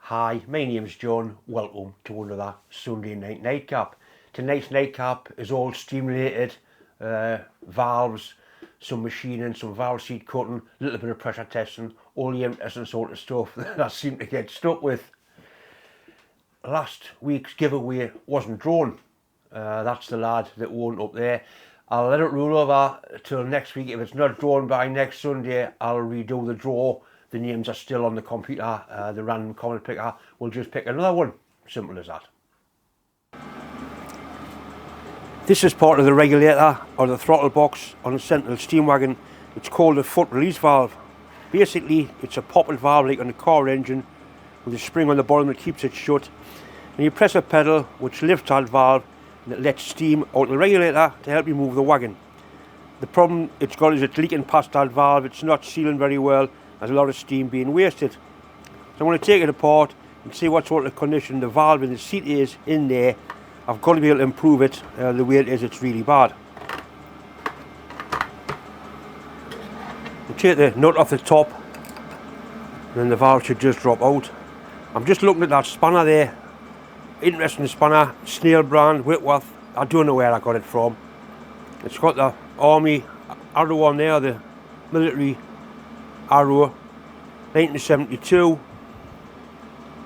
Hi, my name's John. Welcome to another Sunday night nightcap. Tonight's nightcap is all steam related, valves, some machining, some valve seat cutting, a little bit of pressure testing, all the interesting sort of stuff that I seem to get stuck with. Last week's giveaway wasn't drawn. That's the lad that won up there. I'll let it roll over till next week. If it's not drawn by next Sunday, I'll redo the draw. The names are still on the computer. The random comment picker will just pick another one. Simple as that. This is part of the regulator or the throttle box on a Sentinel steam wagon. It's called a foot release valve. Basically, it's a poppet valve like on a car engine with a spring on the bottom that keeps it shut. And you press a pedal which lifts that valve and it lets steam out of the regulator to help you move the wagon. The problem it's got is it's leaking past that valve. It's not sealing very well. There's a lot of steam being wasted. So I'm going to take it apart and see what sort of condition the valve in the seat is in there. I've got to be able to improve it. The way it is, it's really bad. We'll take the nut off the top and then the valve should just drop out. I'm just looking at that spanner there. Interesting spanner, Snail brand, Whitworth. I don't know where I got it from. It's got the Army arrow on there, the military arrow, 1972,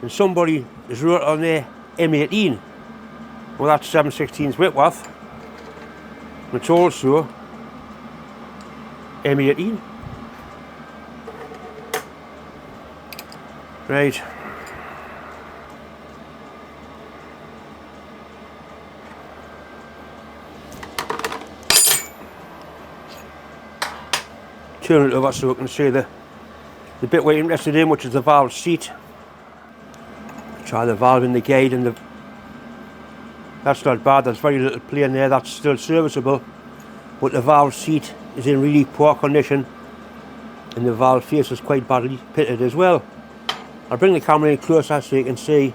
and somebody has wrote on there M18. Well, that's 7/16 Whitworth, and it's also M18. Right. Turn it over so we can see the bit we're interested in, which is the valve seat. Try the valve in the gate, and that's not bad. There's very little play in there. That's still serviceable, but the valve seat is in really poor condition, and the valve face is quite badly pitted as well. I'll bring the camera in closer so you can see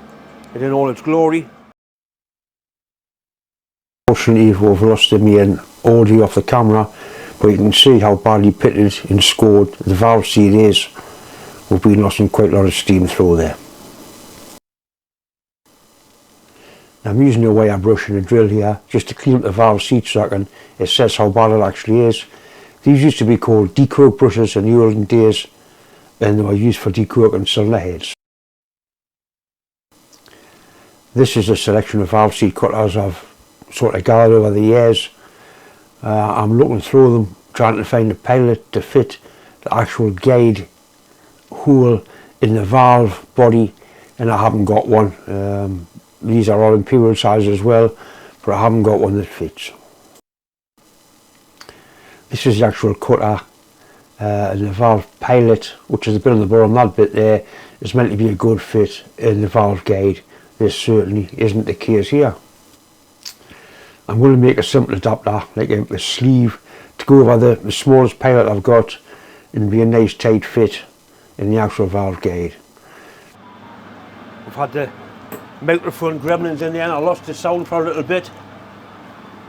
it in all its glory. Unfortunately, we've lost the main audio off the camera, but you can see how badly pitted and scored the valve seat is. We've been losing quite a lot of steam through there. Now I'm using a wire brush and a drill here just to clean up the valve seat so I can assess how bad it actually is. These used to be called decoke brushes in the olden days, and they were used for decoking cylinder heads. This is a selection of valve seat cutters I've sort of gathered over the years. I'm looking through them, trying to find a pilot to fit the actual guide hole in the valve body, and I haven't got one. These are all imperial size as well, but I haven't got one that fits. This is the actual cutter, and the valve pilot, which is the bit on the bottom. That bit there is meant to be a good fit in the valve guide. This certainly isn't the case here. I'm going to make a simple adapter, like a sleeve, to go over the smallest pilot I've got and be a nice tight fit in the actual valve guide. I've had the microphone gremlins in there and I lost the sound for a little bit.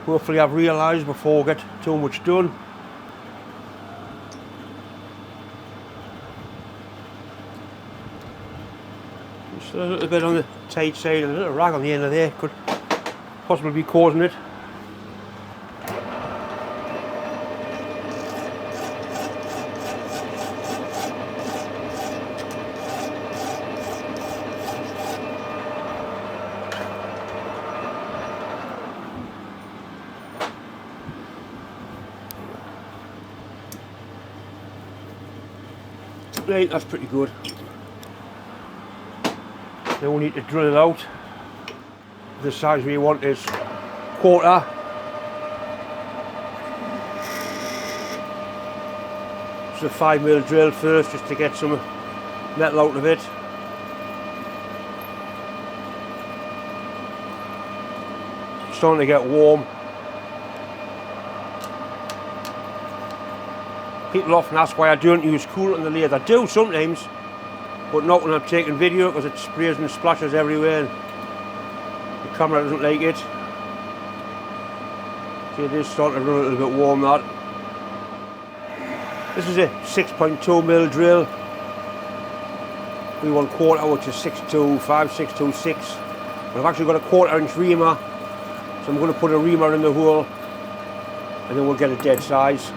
Hopefully I've realised before I get too much done. Just a little bit on the tight side and a little rag on the end of there could possibly be causing it. Right, that's pretty good. Now we need to drill it out. The size we want is 1/4. It's a 5mm drill first, just to get some metal out of it. It's starting to get warm. People often ask why I don't use coolant on the lathe. I do sometimes, but not when I'm taking video, because it sprays and splashes everywhere and the camera doesn't like it. See, it is starting to run a little bit warm, that. This is a 6.2mm drill. 3/1/4, which is 625, 626. But I've actually got a 1/4 inch reamer, so I'm going to put a reamer in the hole and then we'll get a dead size.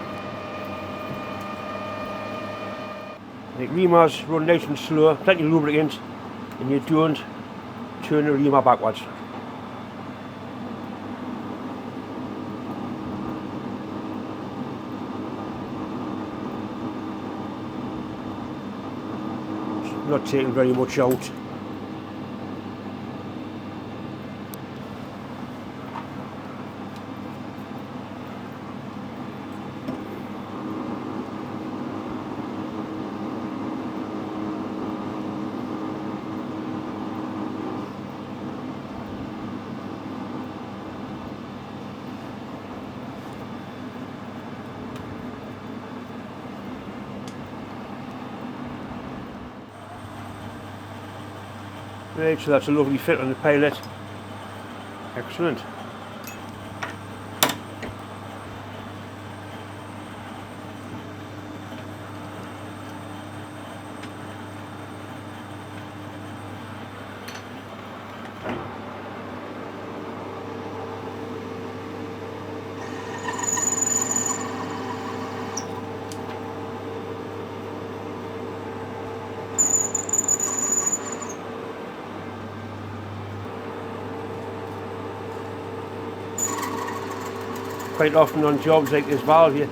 The reamers run nice and slow, plenty of lubricant, and you don't turn the reamer backwards. It's not taking very much out. Right, so that's a lovely fit on the pilot. Excellent. Quite often on jobs like this valve, you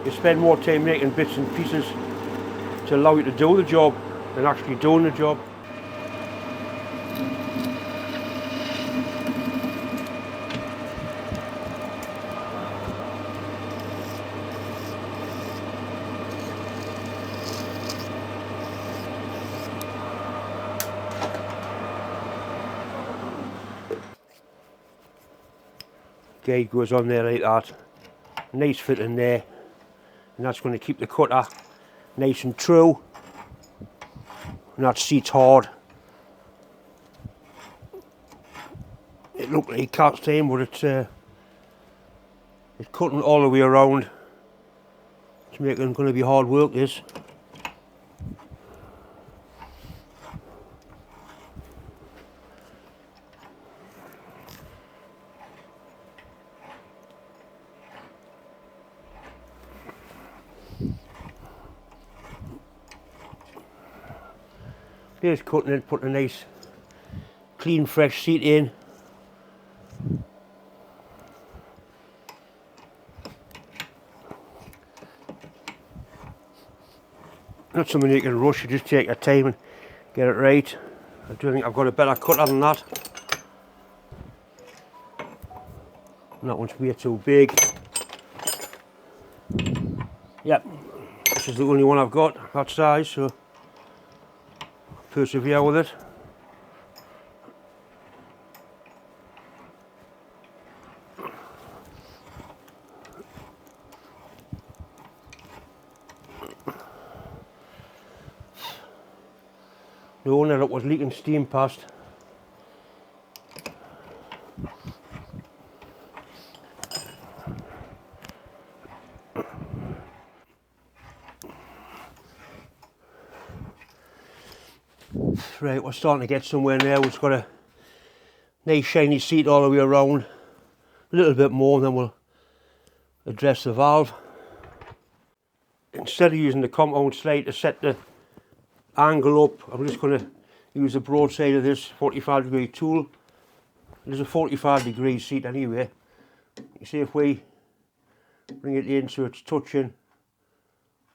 spend more time making bits and pieces to allow you to do the job than actually doing the job. Guide goes on there like that, nice fit in there, and that's going to keep the cutter nice and true, and that seat's hard. It looked like cast iron, but it's cutting all the way around. It's making going to be hard work, this. There's cutting it, putting a nice clean fresh seat in. Not something you can rush, you just take your time and get it right. I do think I've got a better cutter than that. And that one's way too big. Yep, this is the only one I've got that size, so persevere with it. The owner that was leaking steam past. Right, we're starting to get somewhere now. It's got a nice shiny seat all the way around. A little bit more, and then we'll address the valve. Instead of using the compound slide to set the angle up, I'm just going to use the broad side of this 45-degree tool. There's a 45-degree seat anyway. You see, if we bring it in so it's touching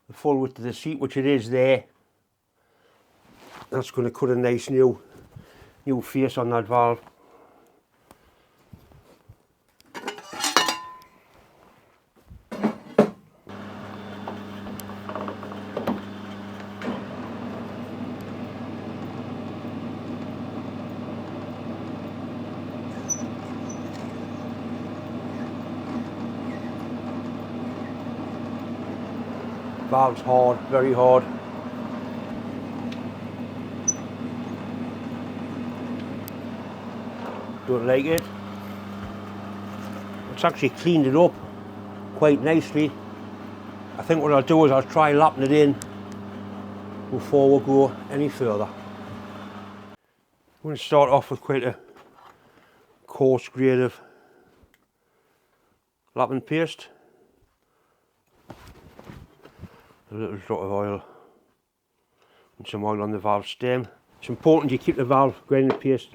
the full width of the seat, which it is there, that's going to cut a nice new face on that valve. Valve's hard, very hard. Don't like it. It's actually cleaned it up quite nicely. I think what I'll do is I'll try lapping it in before we go any further. going to start off with quite a coarse grade of lapping paste. A little drop of oil and some oil on the valve stem. It's important you keep the valve grinding paste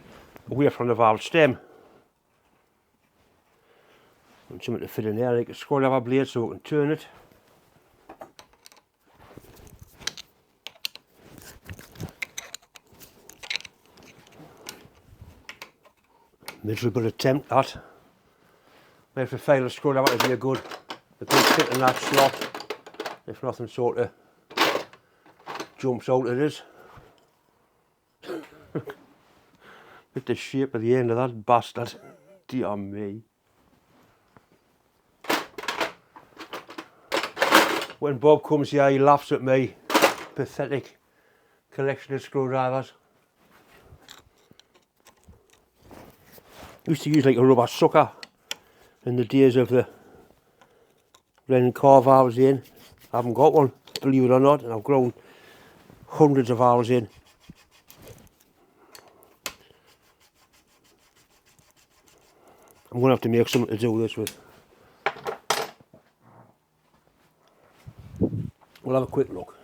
away from the valve stem. And something to fit in there like a screwdriver blade so we can turn it. Miserable attempt that. Might have to file a screwdriver to be a good fit in that slot. If nothing sort of jumps out of it. With the shape of the end of that bastard. Dear me. When Bob comes here he laughs at me. Pathetic collection of screwdrivers. Used to use like a rubber sucker in the days of the running car valves in. I haven't got one, believe it or not, and I've grown hundreds of valves in. I'm going to have to make something to do this with. We'll have a quick look.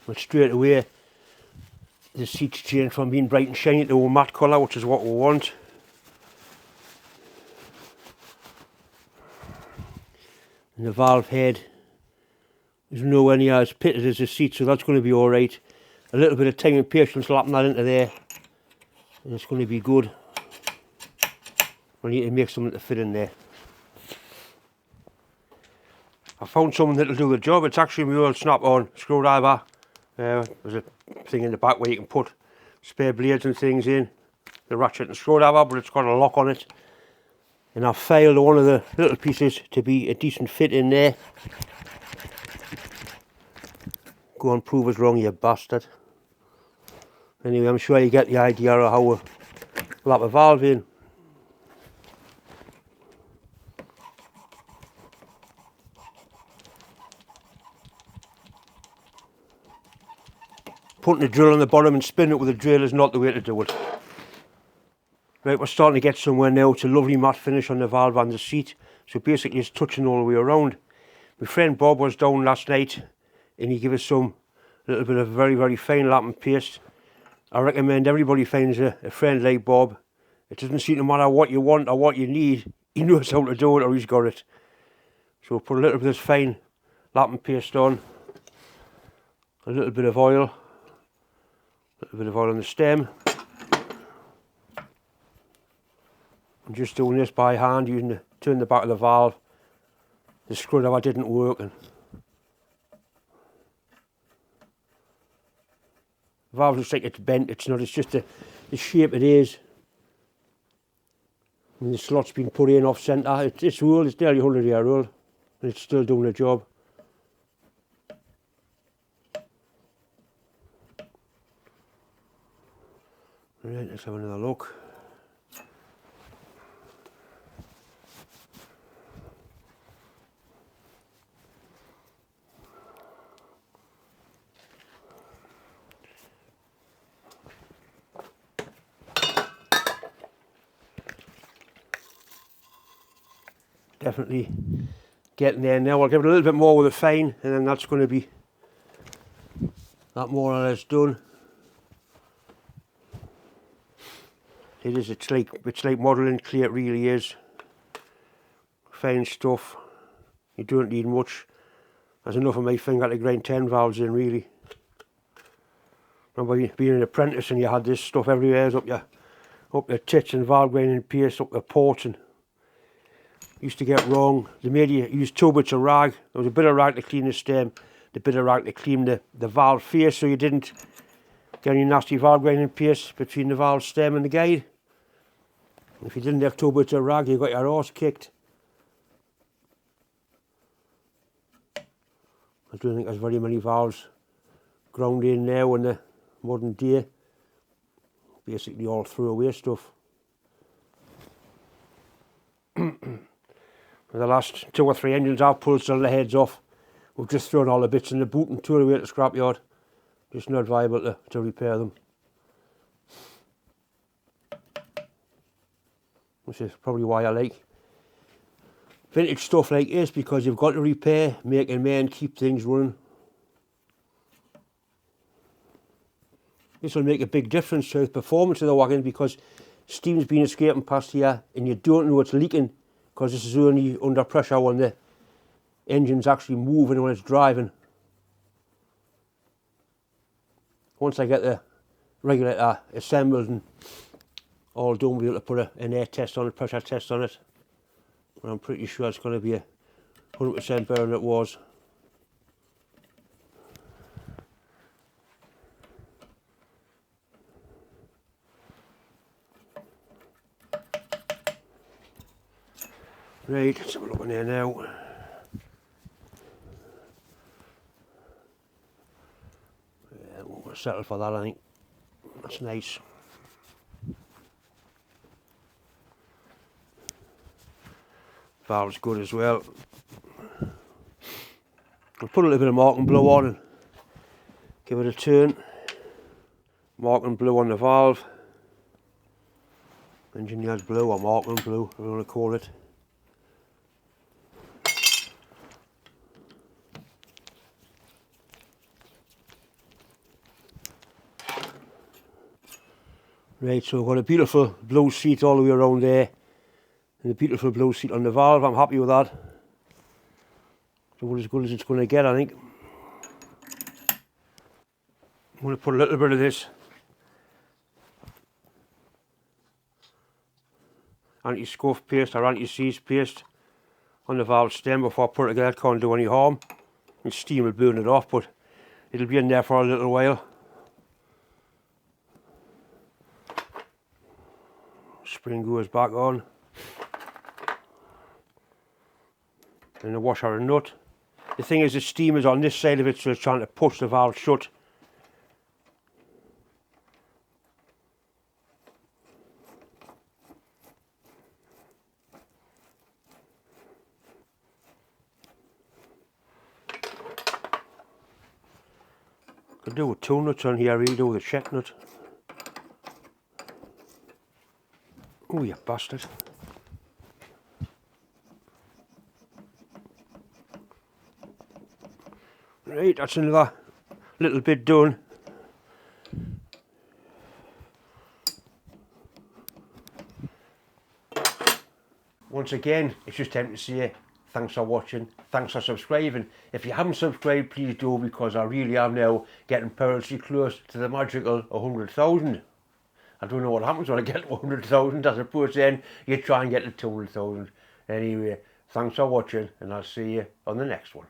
But straight away the seats change from being bright and shiny to a matte colour, which is what we want. And the valve head is nowhere near as pitted as the seat, so that's going to be alright. A little bit of time and patience slapping that into there and it's going to be good. I need to make something to fit in there. I found something that'll do the job. It's actually my old snap-on screwdriver. There's a thing in the back where you can put spare blades and things in, the ratchet and screwdriver, but it's got a lock on it. And I've failed one of the little pieces to be a decent fit in there. Go and prove us wrong, you bastard. Anyway, I'm sure you get the idea of how we lap a valve in. Putting a drill on the bottom and spinning it with a drill is not the way to do it. Right, we're starting to get somewhere now. It's a lovely matte finish on the valve and the seat. So basically it's touching all the way around. My friend Bob was down last night and he gave us a little bit of very, very fine lapping paste. I recommend everybody finds a friend like Bob. It doesn't seem to matter what you want or what you need. He knows how to do it or he's got it. So we'll put a little bit of this fine lapping paste on. A little bit of oil. A little bit of oil on the stem. I'm just doing this by hand, turn the back of the valve. The screwdriver didn't work. And the valve looks like it's bent. It's not. It's just the shape it is. And the slot's been put in off centre. It's old. It's nearly 100 years old, and it's still doing the job. Right, let's have another look. Definitely getting there now. I'll give it a little bit more with a fine and then that's going to be that more or less done. It is, it's like modelling clay, it really is. Fine stuff. You don't need much. There's enough of my finger to grind 10 valves in, really. Remember being an apprentice and you had this stuff everywhere, up your tits and valve grinding paste, up the ports, and used to get wrong. They made you use 2 bits of rag. There was a bit of rag to clean the stem, the bit of rag to clean the valve face, so you didn't get any nasty valve grinding paste between the valve stem and the guide. If you didn't have 2 bits of rag, you got your arse kicked. I don't think there's very many valves ground in now in the modern day. Basically all throwaway stuff. For the last 2 or 3 engines I've pulled some of the heads off We've just thrown all the bits in the boot and thrown away at the scrapyard. Just not viable to repair them. Which is probably why I like vintage stuff like this, because you've got to repair, make and mend, keep things running. This will make a big difference to the performance of the wagon, because steam's been escaping past here and you don't know it's leaking, because this is only under pressure when the engine's actually moving when it's driving. Once I get the regulator assembled and all done, we'll be able to put an air test on it, pressure test on it. But I'm pretty sure it's going to be 100% better than it was. Right, let's have a look in there now. Yeah, we'll settle for that, I think. That's nice. Valve's good as well. I'll put a little bit of mark and blow on and give it a turn. Mark and blow on the valve. Engineer's blue or mark and blue, whatever you want to call it. Right, so we've got a beautiful blue seat all the way around there, and a beautiful blue seat on the valve. I'm happy with that. So as good as it's going to get, I think. I'm going to put a little bit of this anti-scuff paste or anti-seize paste on the valve stem before I put it together. It can't do any harm, and steam will burn it off, but it'll be in there for a little while. Spring goes back on, and the washer and nut. The thing is, the steam is on this side of it, so it's trying to push the valve shut. Could do with two nuts on here, really do with a check nut. Oh, you bastard. Right, that's another little bit done. Once again, it's just time to say thanks for watching, thanks for subscribing. If you haven't subscribed, please do, because I really am now getting perilously close to the magical 100,000. I don't know what happens when I get to 100,000. I suppose then you try and get to 200,000. Anyway, thanks for watching, and I'll see you on the next one.